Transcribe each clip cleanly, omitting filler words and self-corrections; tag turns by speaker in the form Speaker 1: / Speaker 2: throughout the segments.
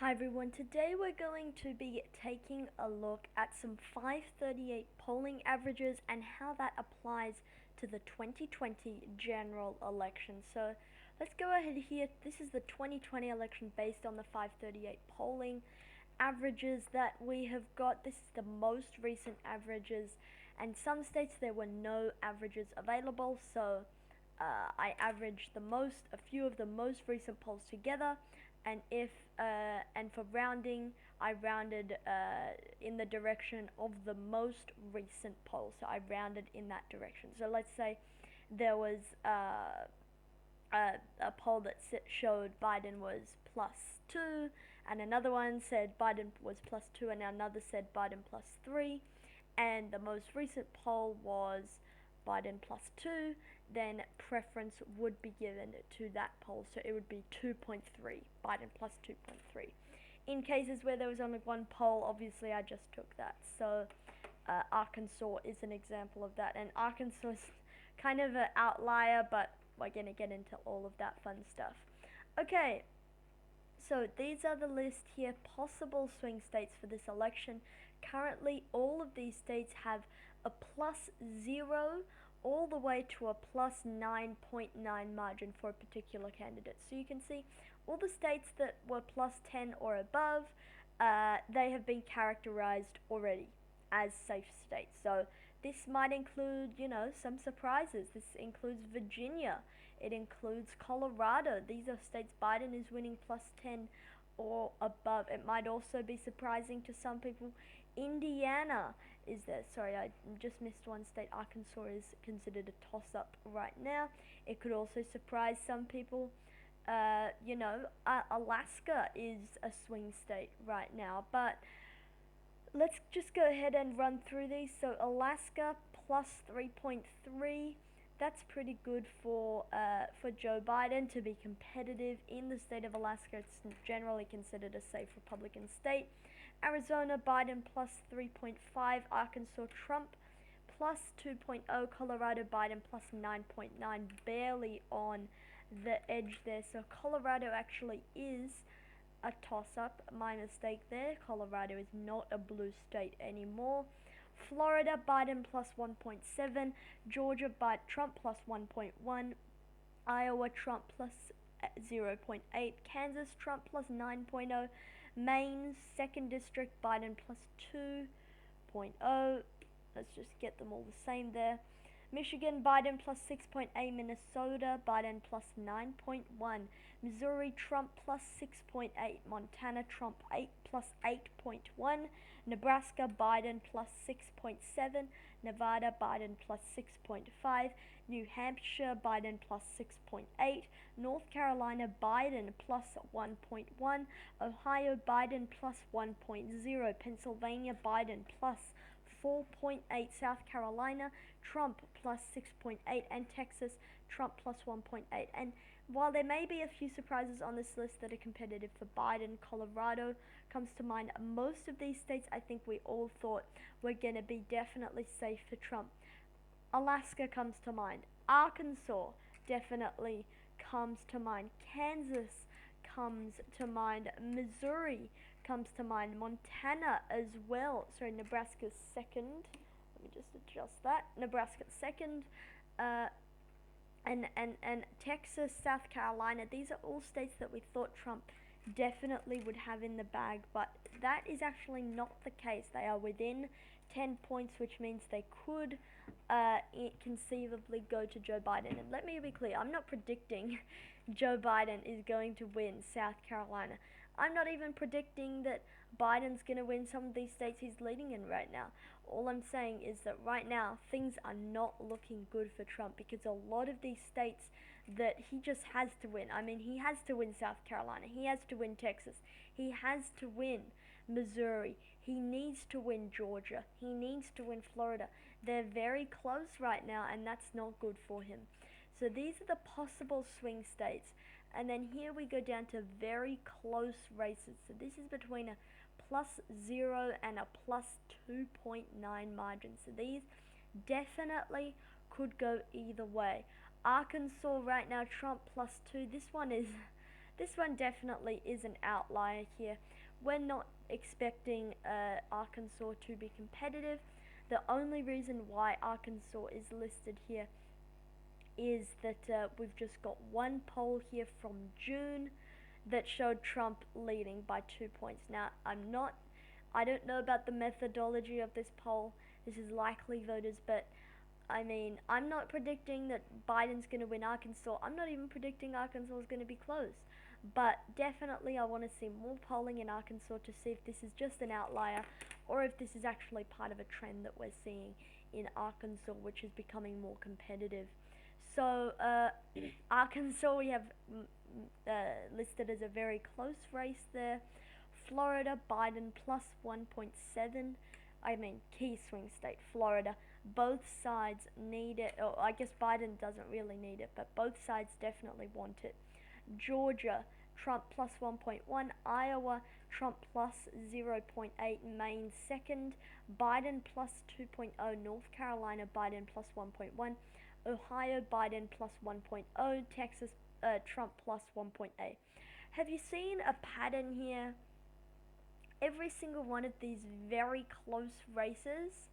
Speaker 1: Hi everyone, today we're going to be taking a look at some FiveThirtyEight polling averages and how that applies to the 2020 general election. So let's go ahead here. This is the 2020 election based on the FiveThirtyEight polling averages that we have got. This is the most recent averages, and some states there were no averages available, so I averaged a few of the most recent polls together, and for rounding, I rounded in the direction of the most recent poll. So I rounded in that direction. So let's say there was a poll that showed Biden was +2, and another one said Biden was +2, and another said Biden +3, and the most recent poll was Biden +2, then preference would be given to that poll. So it would be 2.3, Biden +2.3. In cases where there was only one poll, obviously I just took that. So Arkansas is an example of that, and Arkansas is kind of an outlier, but we're going to get into all of that fun stuff. Okay, so these are the list here, possible swing states for this election. Currently, all of these states have a +0 all the way to a +9.9 margin for a particular candidate. So you can see all the states that were +10 or above, they have been characterized already as safe states. So this might include, some surprises. This includes Virginia. It includes Colorado. These are states Biden is winning +10 or above. It might also be surprising to some people. Indiana is there. Sorry, I just missed one state. Arkansas is considered a toss-up right now. It could also surprise some people. Alaska is a swing state right now, but let's just go ahead and run through these. So Alaska +3.3. That's pretty good for Joe Biden to be competitive in the state of Alaska. It's generally considered a safe Republican state. Arizona, Biden +3.5. Arkansas, Trump +2.0. Colorado, Biden +9.9. Barely on the edge there. So Colorado actually is a toss-up. My mistake there. Colorado is not a blue state anymore. Florida, Biden +1.7. Georgia, Trump +1.1. Iowa, Trump +0.8. Kansas, Trump +9.0. Maine, 2nd District, Biden +2.0. Let's just get them all the same there. Michigan, Biden +6.8. Minnesota, Biden +9.1. Missouri, Trump +6.8. Montana, Trump +8.1. Nebraska, Biden +6.7. Nevada, Biden +6.5. New Hampshire, Biden +6.8. North Carolina, Biden +1.1. Ohio, Biden +1.0. Pennsylvania, Biden +4.8. South Carolina, Trump +6.8. And Texas, Trump +1.8. And while there may be a few surprises on this list that are competitive for Biden, Colorado comes to mind. Most of these states I think we all thought were going to be definitely safe for Trump. Alaska comes to mind. Arkansas definitely comes to mind. Kansas comes to mind. Missouri comes to mind. Montana as well. Sorry, Nebraska's second. Let me just adjust that. Nebraska's second. And Texas, South Carolina, these are all states that we thought Trump definitely would have in the bag, but that is actually not the case. They are within 10 points, which means they could conceivably go to Joe Biden. And let me be clear, I'm not predicting Joe Biden is going to win South Carolina. I'm not even predicting that Biden's going to win some of these states he's leading in right now. All I'm saying is that right now things are not looking good for Trump, because a lot of these states that he just has to win. I mean, he has to win South Carolina. He has to win Texas. He has to win Missouri. He needs to win Georgia. He needs to win Florida. They're very close right now, and that's not good for him. So these are the possible swing states. And then here we go down to very close races. So this is between a +0 and a +2.9 margin. So these definitely could go either way. Arkansas right now, Trump +2. This one is this one definitely is an outlier here. We're not expecting Arkansas to be competitive. The only reason why Arkansas is listed here is that we've just got one poll here from June that showed Trump leading by 2 points. Now, I don't know about the methodology of this poll. This is likely voters, but I mean, I'm not predicting that Biden's going to win Arkansas. I'm not even predicting Arkansas is going to be close. But definitely I want to see more polling in Arkansas to see if this is just an outlier or if this is actually part of a trend that we're seeing in Arkansas, which is becoming more competitive. So Arkansas we have listed as a very close race there. Florida, Biden plus 1.7. I mean, key swing state, Florida. Both sides need it. Or I guess Biden doesn't really need it, but both sides definitely want it. Georgia, Trump plus 1.1. Iowa, Trump plus 0.8. Maine second. Biden plus 2.0. North Carolina, Biden plus 1.1. Ohio, Biden plus 1.0. Texas, Trump plus 1.8. Have you seen a pattern here? Every single one of these very close races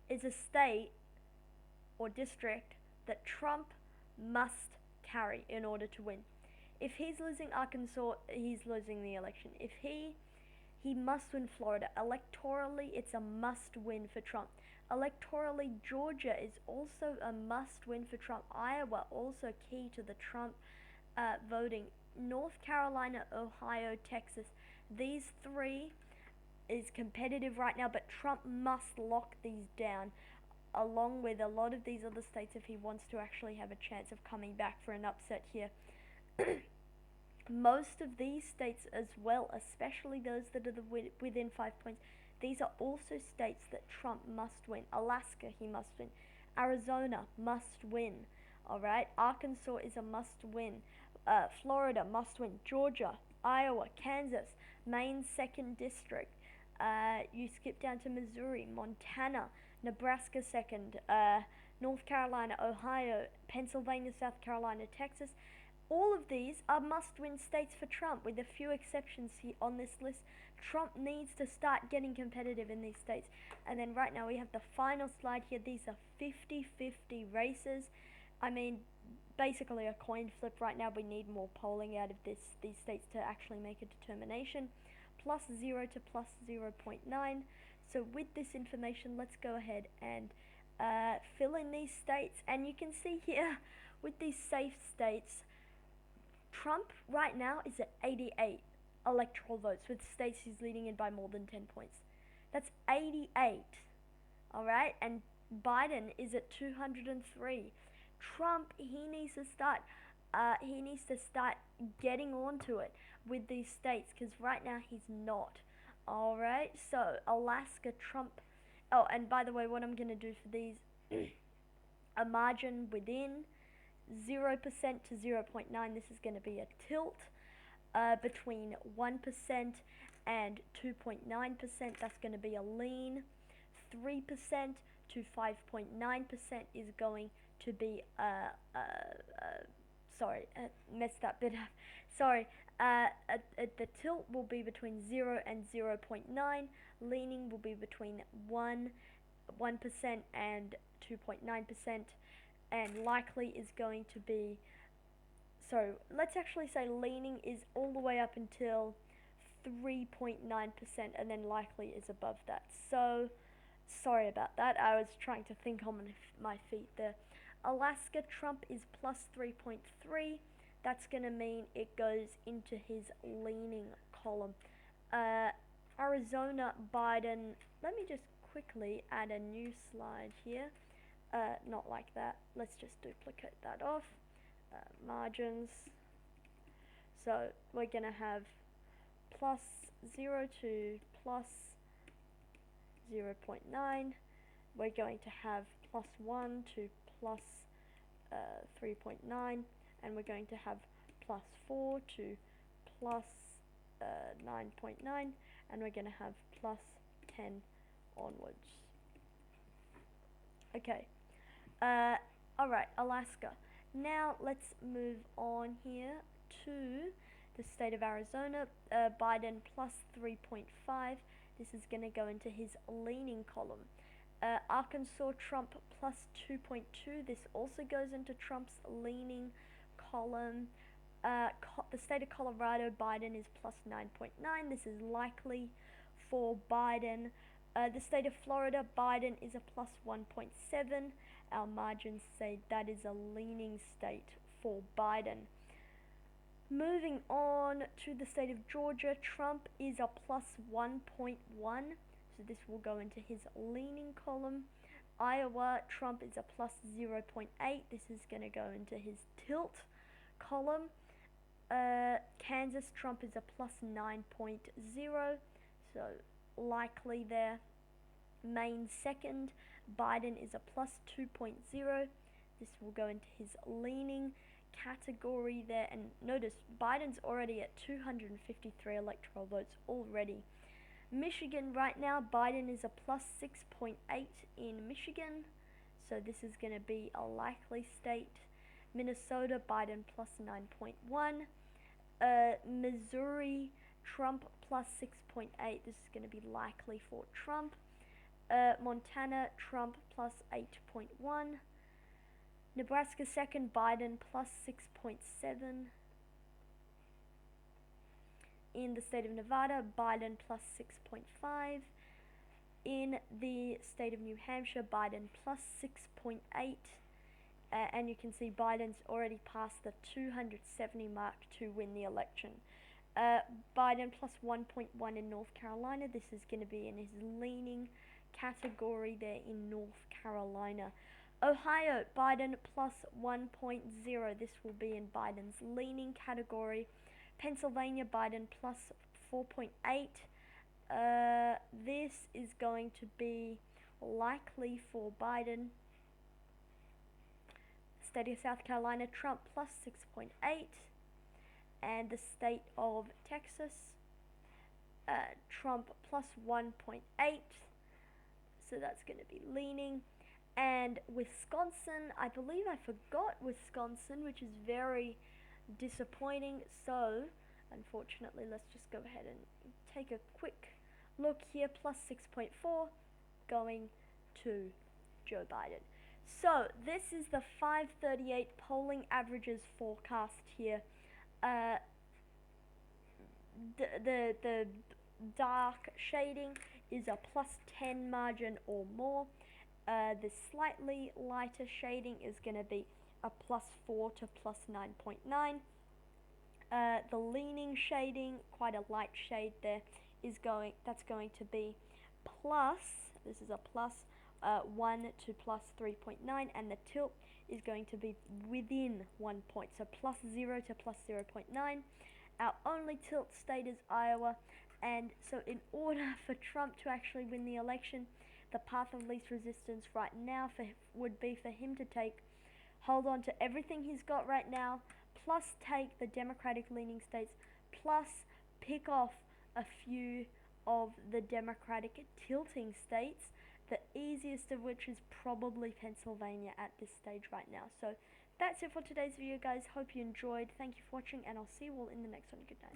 Speaker 1: is a state or district that Trump must carry in order to win. If he's losing Arkansas, he's losing the election. If he must win Florida. Electorally, it's a must win for Trump. Electorally, Georgia is also a must win for Trump. Iowa, also key to the Trump voting. North Carolina, Ohio, Texas. These three is competitive right now, but Trump must lock these down along with a lot of these other states if he wants to actually have a chance of coming back for an upset here. Most of these states as well, especially those that are within 5 points, these are also states that Trump must win. Alaska, he must win. Arizona, must win. Alright, Arkansas is a must win. Florida, must win. Georgia, Iowa, Kansas, Maine 2nd District. You skip down to Missouri, Montana, Nebraska 2nd, North Carolina, Ohio, Pennsylvania, South Carolina, Texas. All of these are must-win states for Trump, with a few exceptions on this list. Trump needs to start getting competitive in these states. And then right now we have the final slide here. These are 50-50 races. I mean, basically a coin flip right now. We need more polling out of these states to actually make a determination. Plus 0 to plus 0.9. So with this information, let's go ahead and fill in these states. And you can see here, with these safe states, Trump right now is at 88 electoral votes, with states he's leading in by more than 10 points. That's 88, alright? And Biden is at 203. Trump, he needs to start getting onto it with these states, because right now he's not. Alright, so Alaska, Trump. Oh, and by the way, what I'm going to do for these, a margin within 0% to 0.9, this is going to be a tilt between 1% and 2.9%, that's going to be a lean. 3% to 5.9% is going to be sorry, messed that bit up. Sorry, the tilt will be between 0 and 0.9. Leaning will be between 1% and 2.9%. And likely is going to be, so let's actually say leaning is all the way up until 3.9%, and then likely is above that. So sorry about that, I was trying to think on my feet there. Alaska, Trump is plus 3.3. That's going to mean it goes into his leaning column. Arizona, Biden, let me just quickly add a new slide here. Not like that. Let's just duplicate that off. Margins. So we're going to have plus 0 to plus 0.9. We're going to have plus 1 to plus 3.9. And we're going to have plus 4 to plus 9.9. And we're going to have plus 10 onwards. Okay. Alright, Alaska. Now let's move on here to The state of Arizona, Biden plus 3.5. This is going to go into his leaning column. Arkansas, Trump plus 2.2. This also goes into Trump's leaning column. The state of Colorado, Biden is plus 9.9. This is likely for Biden. The state of Florida, Biden is a plus 1.7. Our margins say that is a leaning state for Biden. Moving on to the state of Georgia, Trump is a plus 1.1. So this will go into his leaning column. Iowa, Trump is a plus 0.8. This is going to go into his tilt column. Kansas, Trump is a plus 9.0. So likely there. Maine second, Biden is a plus 2.0. This will go into his leaning category there. And notice Biden's already at 253 electoral votes already. Michigan right now, Biden is a plus 6.8 in Michigan. So this is going to be a likely state. Minnesota, Biden plus 9.1. Missouri, Trump plus 6.8. This is going to be likely for Trump. Montana, Trump plus 8.1. Nebraska second, Biden plus 6.7. In the state of Nevada, Biden plus 6.5. In the state of New Hampshire, Biden plus 6.8. And you can see Biden's already passed the 270 mark to win the election. Biden plus 1.1 in North Carolina. This is going to be in his leaning category there in North Carolina. Ohio, Biden plus 1.0. This will be in Biden's leaning category. Pennsylvania, Biden plus 4.8. This is going to be likely for Biden. State of South Carolina, Trump plus 6.8. And the state of Texas, Trump plus 1.8. So that's going to be leaning. And Wisconsin, I believe I forgot Wisconsin, which is very disappointing. So, unfortunately, let's just go ahead and take a quick look here. Plus 6.4 going to Joe Biden. So, this is the FiveThirtyEight polling averages forecast here. The dark shading is a plus 10 margin or more. The slightly lighter shading is going to be a plus 4 to plus 9.9. The leaning shading, quite a light shade there, that's going to be plus, this is a plus 1 to plus 3.9, and the tilt is going to be within 1 point, so plus 0 to plus 0.9. Our only tilt state is Iowa, and so in order for Trump to actually win the election, the path of least resistance right now would be for him to hold on to everything he's got right now, plus take the Democratic leaning states, plus pick off a few of the Democratic tilting states, the easiest of which is probably Pennsylvania at this stage right now. So that's it for today's video, guys. Hope you enjoyed. Thank you for watching, and I'll see you all in the next one. Good night.